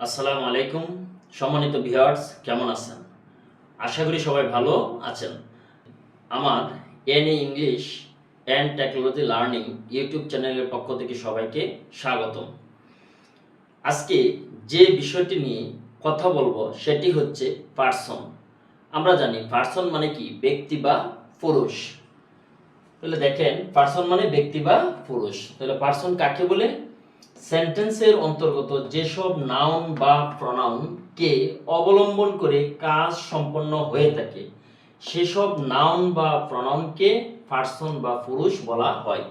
আসসালামু আলাইকুম সম্মানিত ভিউয়ার্স, কেমন আছেন? আশা করি সবাই ভালো আছেন। আমার NA English and technology learning YouTube চ্যানেলের পক্ষ থেকে সবাইকে স্বাগতম। আজকে যে বিষয়টি নিয়ে কথা বলবো সেটি হচ্ছে পার্সন। আমরা জানি পার্সন মানে কি, ব্যক্তি বা পুরুষ। তাহলে দেখেন, পার্সন মানে ব্যক্তি বা পুরুষ। তাহলে পার্সন কাকে বলে? সেন্টেন্সের অন্তর্গত যেসব নাউন বা প্রনাউনকে অবলম্বন করে কাজ সম্পন্ন হয়ে থাকে সেসব নাউন বা প্রনাউনকে পার্সন বা পুরুষ বলা হয়।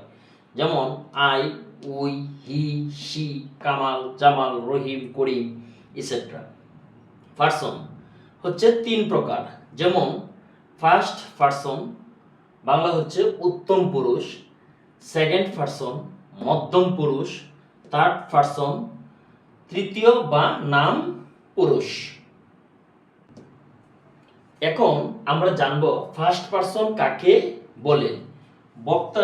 যেমন I, we, he, she, Kamal, Jamal, Rahim, Karim ইত্যাদি। পার্সন হচ্ছে তিন প্রকার। যেমন ফার্স্ট পার্সন, বাংলা হচ্ছে উত্তম পুরুষ। সেকেন্ড পার্সন, মধ্যম পুরুষ। থার্ড পার্সন, তৃতীয় বা নাম পুরুষ। এখন আমরা জানব ফার্স্ট পার্সন কাকে বলে। বক্তা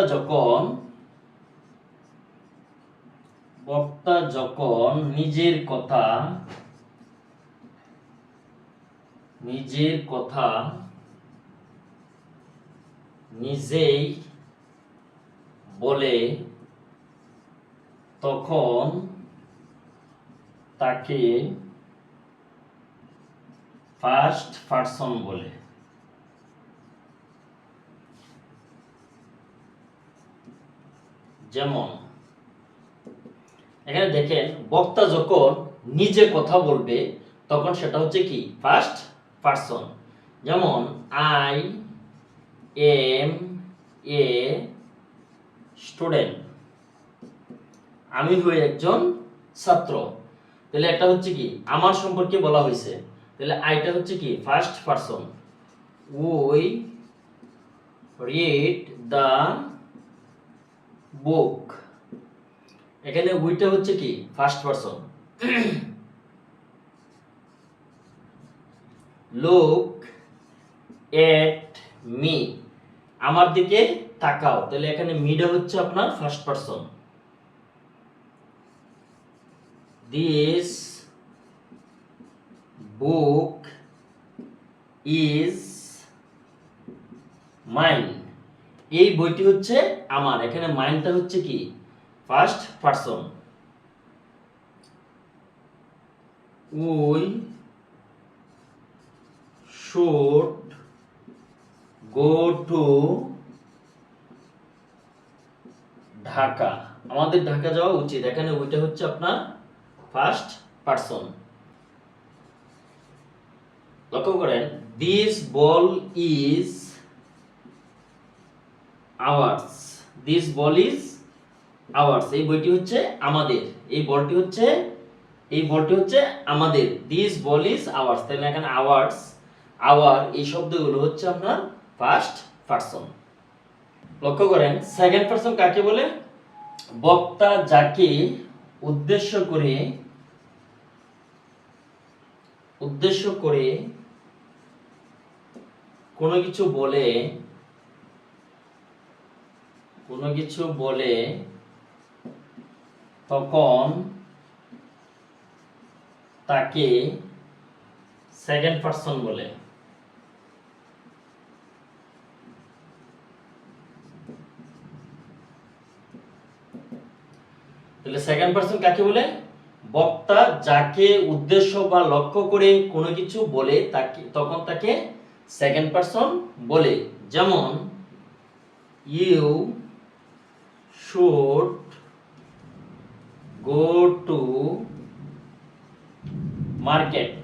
যখন নিজের কথা নিজেই বলে তখন তাকে ফার্স্ট পার্সন বলে। যেমন এখানে দেখেন, বক্তা যখন নিজে কথা বলবে তখন সেটা হচ্ছে কি, ফার্স্ট পার্সন। যেমন আই এম এ স্টুডেন্ট, আমি হই একজন ছাত্র। তাহলে একটা হচ্ছে কি, আমার সম্পর্কে বলা হয়েছে, তাহলে আইটা হচ্ছে কি first person. We read the book, এখানে উইটা হচ্ছে কি first person. Look at me, আমার দিকে তাকাও, তাহলে এখানে মিটা হচ্ছে আপনার first person. This book is mine, এই বইটি হচ্ছে আমার, এখানে মাইনটা হচ্ছে কি first person. We should go two Dhaka, আমাদের ঢাকা যাওয়া উচিত, এখানে ওইটা হচ্ছে আপনার ফার্স্ট পার্সন। লক্ষ্য করেন, this ball is ours, this ball is ours, এই বইটি হচ্ছে আমাদের, এই বলটি হচ্ছে আমাদের। দিস বল ইজ আওয়ার্স, তাহলে এখানে আওয়ার্স, আওয়ার এই শব্দগুলো হচ্ছে আপনার ফার্স্ট পার্সন। লক্ষ্য করেন, সেকেন্ড পার্সন কাকে বলে? বক্তা যাকে উদ্দেশ্য করে কোনো কিছু বলে তখন তাকে সেকেন্ড পার্সন বলে। তাহলে সেকেন্ড পার্সন কাকে বলে? বক্তা যাকে উদ্দেশ্য বা লক্ষ্য করে কোনো কিছু বলে তখন তাকে সেকেন্ড পার্সন বলে। যেমন you should go to market,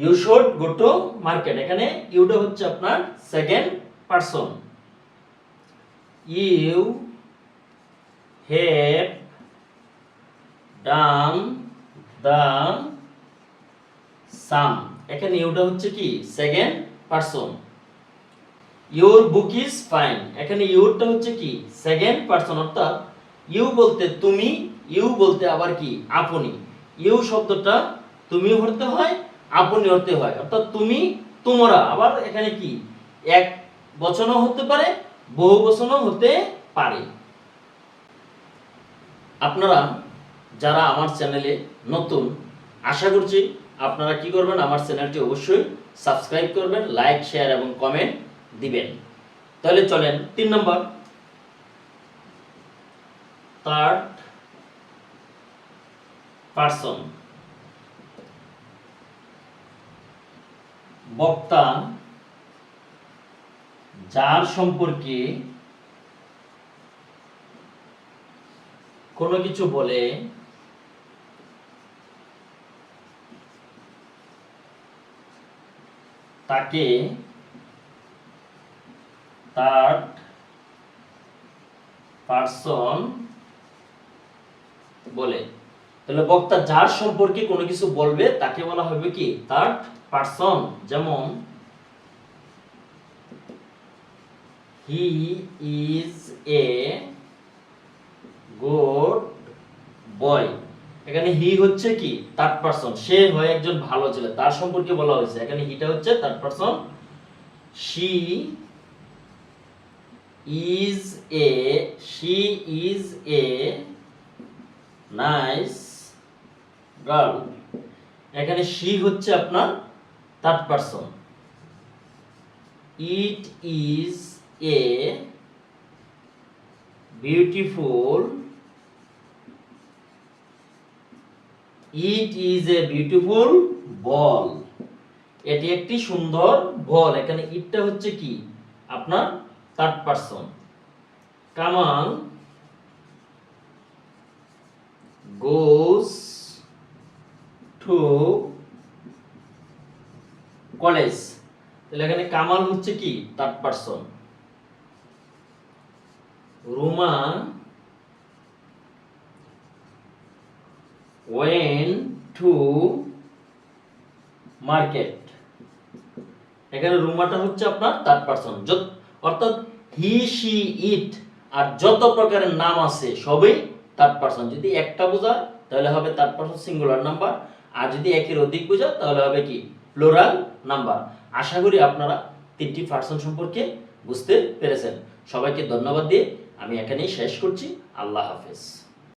you should go to market, এখানে ইউটা হচ্ছে আপনার second person. You have done the sum, এখানে ইউটা হচ্ছে কি second person. Your book is fine, এখানে ইউরটা হচ্ছে কি সেকেন্ড পার্সন, অর্থাৎ ইউ বলতে তুমি, ইউ বলতে আবার কি আপনি। ইউ শব্দটা তুমি হতে হয়, আপনি হতে হয়, অর্থাৎ তুমি, তোমরা, আবার এখানে কি এক বচনও হতে পারে, বহু বচনও হতে পারে। আপনারা যারা আমার চ্যানেলে নতুন আশা করছি আপনারা কি করবেন, আমার চ্যানেলটি অবশ্যই সাবস্ক্রাইব করবেন, লাইক শেয়ার এবং কমেন্ট দিবেন। তাহলে চলেন 3 নম্বর, থার্ড পারসন। বক্তা যার সম্পর্কে কোনো কিছু বলে তাকে থার্ড পারসন বলে। তাহলে বক্তা যার সম্পর্কে কোনো কিছু বলবে তাকে বলা হবে কি, থার্ড পারসন। যেমন he is a good boy. এখানে হি হচ্ছে কি, থার্ড পারসন, সে হয় একজন ভালো ছেলে, তার সম্পর্কে বলা হয়েছে। এখানে হিটা হচ্ছে third person. She is a nice girl. এখানে শি হচ্ছে আপনার third person. It is a beautiful ball. এটি একটি সুন্দর বল। এখানে ইটটা হচ্ছে কি, আপনার third person. Kamal goes to college. তাহলে এখানে কামাল হচ্ছে কি, third person. Ruma went to market. এখানে রুমাটা হচ্ছে আপনার থার্ড পারসন। অর্থাৎ হি সি ইট আর যত প্রকারের নাম আছে সবই থার্ড পারসন। যদি একটা বোঝায় তাহলে হবে থার্ড পারসন সিঙ্গুলার নাম্বার, আর যদি একের অধিক বোঝায় তাহলে হবে কি, প্লুরাল নাম্বার। আশা করি আপনারা 3টি পারসন সম্পর্কে বুঝতে পেরেছেন। সবাইকে ধন্যবাদ দিয়ে আমি এখানেই শেষ করছি। আল্লাহ হাফেজ।